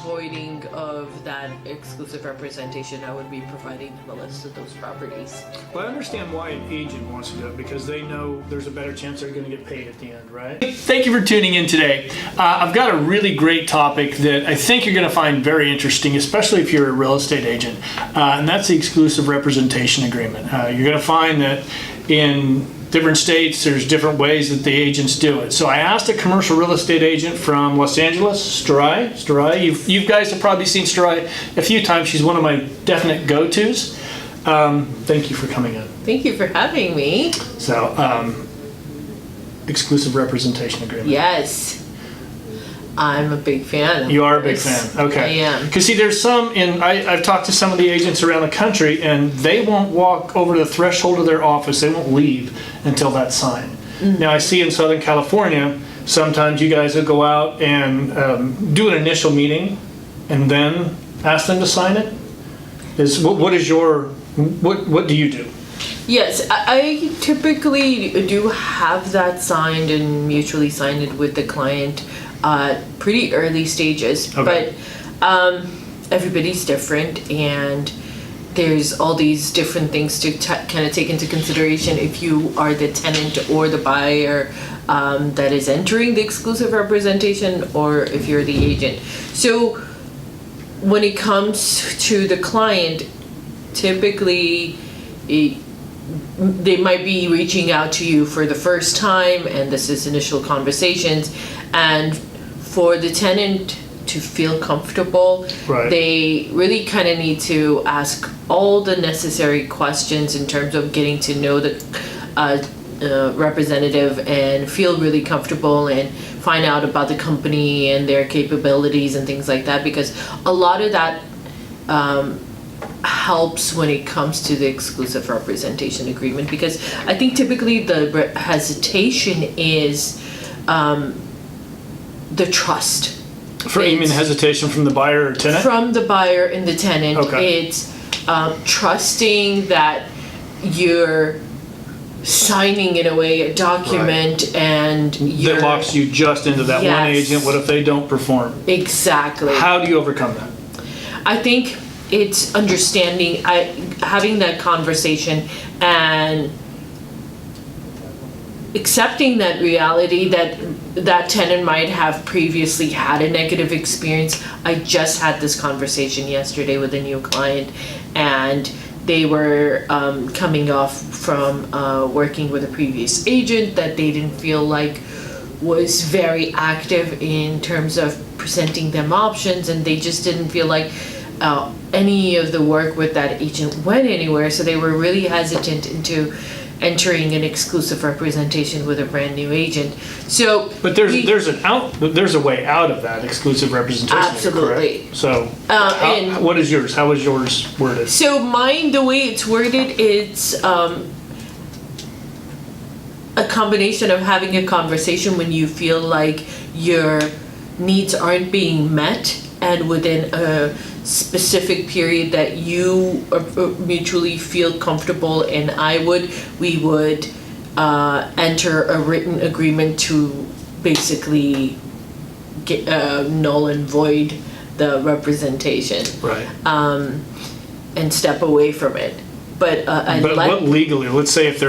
voiding of that exclusive representation, I would be providing them a list of those properties. Well, I understand why an agent wants to do it, because they know there's a better chance they're going to get paid at the end, right? Thank you for tuning in today. I've got a really great topic that I think you're going to find very interesting, especially if you're a real estate agent, and that's the exclusive representation agreement. You're going to find that in different states, there's different ways that the agents do it. So I asked a commercial real estate agent from Los Angeles, Storai. You guys have probably seen Storai a few times. She's one of my definite go-tos. Thank you for coming in. Thank you for having me. So, exclusive representation agreement. Yes. I'm a big fan. You are a big fan. Okay. I am. Because see, there's some I've talked to some of the agents around the country, and they won't walk over the threshold of their office. They won't leave until that's signed. Mm-hmm. Now, I see in Southern California, sometimes you guys will go out and do an initial meeting, and then ask them to sign it. What do you do? Yes, I typically do have that signed and mutually signed it with the client. Pretty early stages, okay. But everybody's different, and there's all these different things to kind of take into consideration if you are the tenant or the buyer that is entering the exclusive representation, or if you're the agent. So when it comes to the client, typically they might be reaching out to you for the first time, and this is initial conversations, and for the tenant to feel comfortable, right, they really kind of need to ask all the necessary questions in terms of getting to know the representative and feel really comfortable and find out about the company and their capabilities and things like that, because a lot of that helps when it comes to the exclusive representation agreement, because I think typically the hesitation is the trust. You mean hesitation from the buyer or tenant? From the buyer and the tenant. Okay. It's trusting that you're signing in a way a document, right, and that locks you just into that one agent. What if they don't perform? Exactly. How do you overcome that? I think it's understanding, having that conversation and accepting that reality that that tenant might have previously had a negative experience. I just had this conversation yesterday with a new client, and they were coming off from working with a previous agent that they didn't feel like was very active in terms of presenting them options, and they just didn't feel like any of the work with that agent went anywhere, so they were really hesitant into entering an exclusive representation with a brand new agent. So, but there's a way out of that exclusive representation. Absolutely. Correct? So, what is yours? How is yours worded? So mine, the way it's worded, it's a combination of having a conversation when you feel like your needs aren't being met, and within a specific period that you mutually feel comfortable, and we would enter a written agreement to basically get null and void the representation, right, and step away from it. But what legally? Let's say if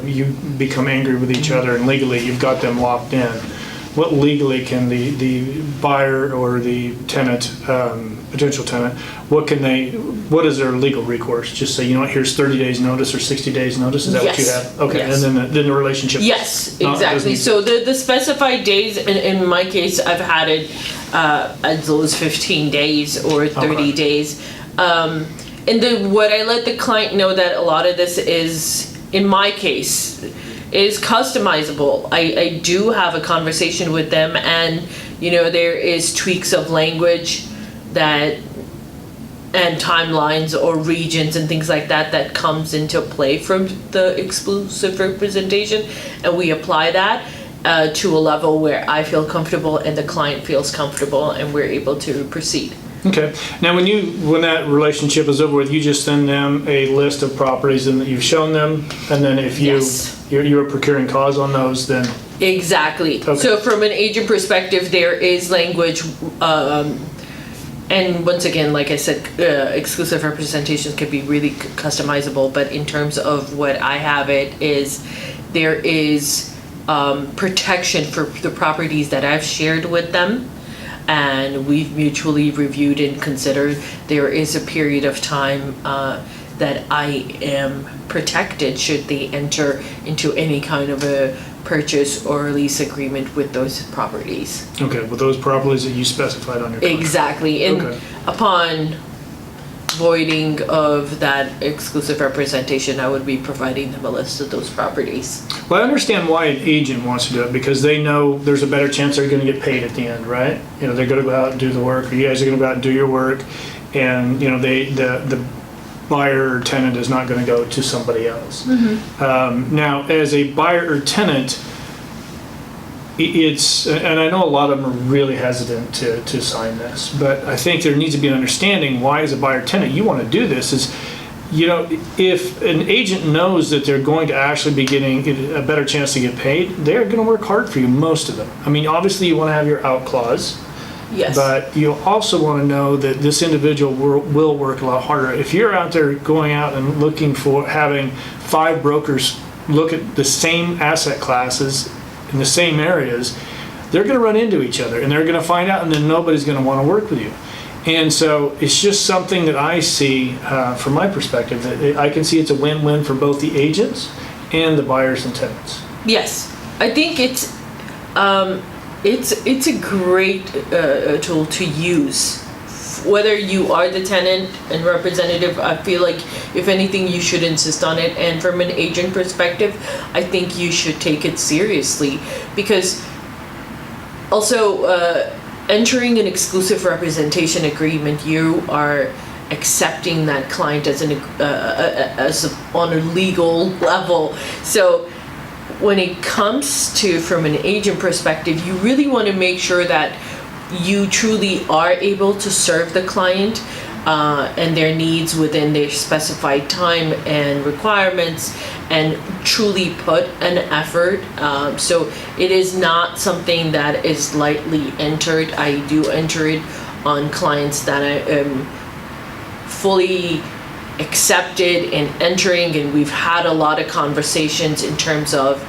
you become angry with each other, and legally you've got them locked in. What legally can the buyer or the tenant, potential tenant, what is their legal recourse? Just say, here's 30 days notice or 60 days notice. Is that what you have? Okay, yes. And then the relationship. Yes, exactly. So the specified days, in my case, I've had it as low as 15 days or 30 days. And what I let the client know that a lot of this is, in my case, is customizable. I do have a conversation with them, and there is tweaks of language and timelines or regions and things like that comes into play from the exclusive representation, and we apply that to a level where I feel comfortable and the client feels comfortable, and we're able to proceed. Okay. Now, when that relationship is over with, you just send them a list of properties and that you've shown them, and then if you're a procuring cause on those, then Exactly. Okay. So from an agent perspective, there is language, and once again, like I said, exclusive representations can be really customizable, but in terms of what I have it is, there is protection for the properties that I've shared with them, and we've mutually reviewed and considered. There is a period of time that I am protected should they enter into any kind of a purchase or lease agreement with those properties. okay, with those properties that you specified on your contract. Exactly, and Okay. upon voiding of that exclusive representation, I would be providing them a list of those properties. Well, I understand why an agent wants to do it, because they know there's a better chance they're gonna get paid at the end, right? You know, they're gonna go out and do the work, or you guys are gonna go out and do your work, and, you know, the buyer or tenant is not gonna go to somebody else. Now, as a buyer or tenant, it's, and I know a lot of them are really hesitant to sign this, but I think there needs to be an understanding why, as a buyer tenant, you want to do this is, you know, if an agent knows that they're going to actually be getting a better chance to get paid, they're going to work hard for you, most of them. I mean, obviously you want to have your out clause, Yes. but you also want to know that this individual will work a lot harder. If you're out there going out and looking for having 5 brokers look at the same asset classes in the same areas, they're going to run into each other and they're going to find out, and then nobody's going to want to work with you. And so it's just something that I see from my perspective, that I can see it's a win-win for both the agents and the buyers and tenants. Yes, I think it's a great tool to use. Whether you are the tenant and representative, I feel like if anything, you should insist on it. And from an agent perspective, I think you should take it seriously, because also entering an exclusive representation agreement, you are accepting that client as on a legal level. So when it comes to from an agent perspective, you really want to make sure that you truly are able to serve the client and their needs within their specified time and requirements, and truly put an effort. So it is not something that is lightly entered. I do enter it on clients that I am fully accepted in entering, and we've had a lot of conversations in terms of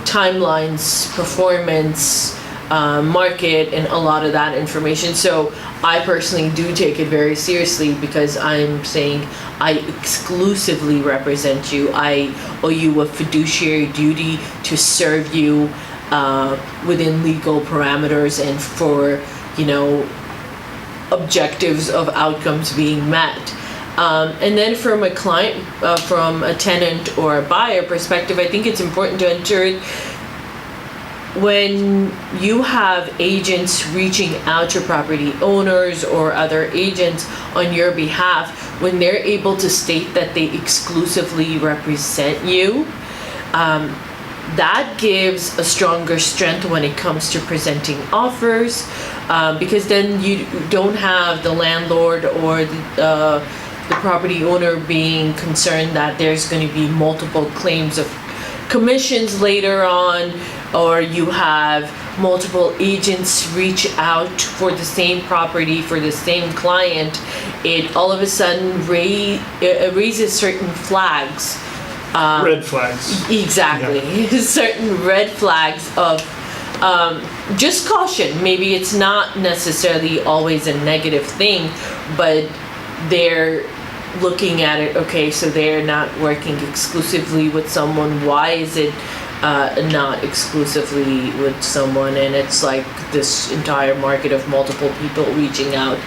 timelines, performance, market, and a lot of that information. So I personally do take it very seriously, because I'm saying I exclusively represent you. I owe you a fiduciary duty to serve you within legal parameters and for, you know, objectives of outcomes being met. And then from a client, from a tenant or a buyer perspective, I think it's important to enter it when you have agents reaching out to property owners or other agents on your behalf, when they're able to state that they exclusively represent you, that gives a stronger strength when it comes to presenting offers, because then you don't have the landlord or the property owner being concerned that there's going to be multiple claims of commissions later on, or you have multiple agents reach out for the same property for the same client. It all of a sudden raises certain flags. Red flags. Exactly. Yeah. Certain red flags of just caution. Maybe it's not necessarily always a negative thing, but they're looking at it, okay, so they're not working exclusively with someone. Why is it not exclusively with someone? And it's like this entire market of multiple people reaching out.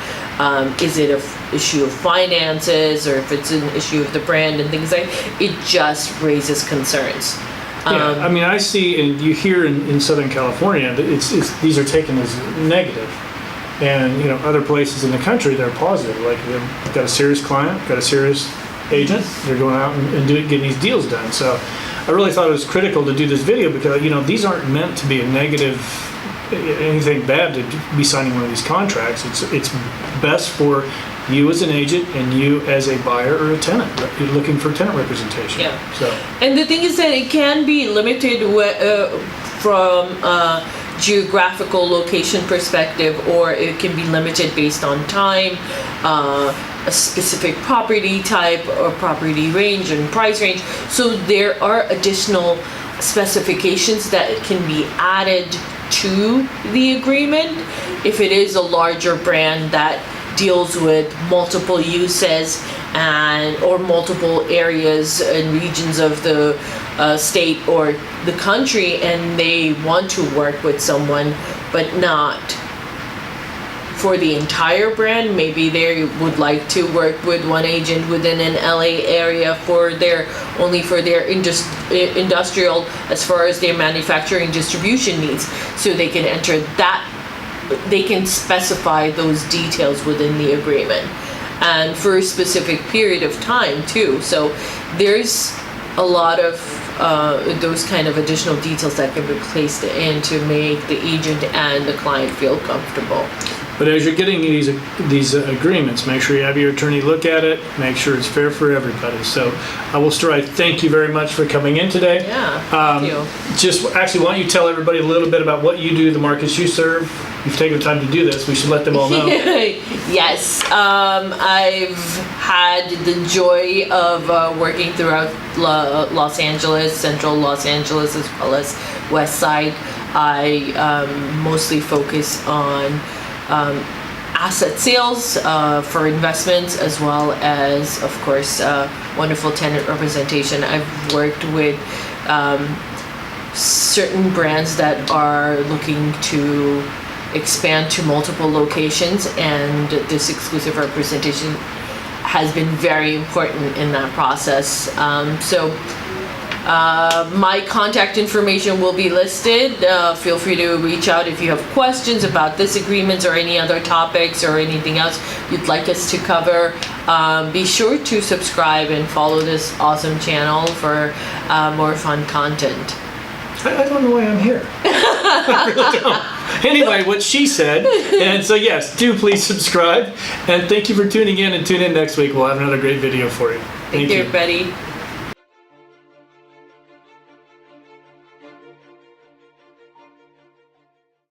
Is it an issue of finances, or if it's an issue of the brand and things like that? It just raises concerns. Yeah, I mean, I see, and you hear in Southern California, that it's these are taken as negative. And, you know, other places in the country, they're positive. Like, they've got a serious client, got a serious agent, they're going out and getting these deals done. So I really thought it was critical to do this video, because, you know, these aren't meant to be a negative, anything bad to be signing one of these contracts. It's best for you as an agent and you as a buyer or a tenant. You're looking for tenant representation. Yeah. So. And the thing is that it can be limited from a geographical location perspective, or it can be limited based on time, a specific property type or property range and price range. So there are additional specifications that can be added to the agreement if it is a larger brand that deals with multiple uses or multiple areas and regions of the state or the country, and they want to work with someone but not for the entire brand. Maybe they would like to work with one agent within an LA area only for their industrial, as far as their manufacturing distribution needs, so they can enter that. They can specify those details within the agreement, and for a specific period of time too. So there's a lot of those kind of additional details that can be placed in to make the agent and the client feel comfortable. But as you're getting these agreements, make sure you have your attorney look at it, make sure it's fair for everybody. So I will strive. Thank you very much for coming in today. Yeah, thank you. Just actually, why don't you tell everybody a little bit about what you do, the markets you serve. You've taken the time to do this. We should let them all know. Yes, I've had the joy of working throughout Los Angeles, central Los Angeles, as well as West Side. I mostly focus on asset sales for investments, as well as, of course, wonderful tenant representation. I've worked with certain brands that are looking to expand to multiple locations, and this exclusive representation has been very important in that process. My contact information will be listed. Feel free to reach out if you have questions about this agreement or any other topics or anything else you'd like us to cover. Be sure to subscribe and follow this awesome channel for more fun content. I don't know why I'm here. I really don't. Anyway, what she said. And so yes, do please subscribe. And thank you for tuning in, and tune in next week. We'll have another great video for you. Thank you, everybody.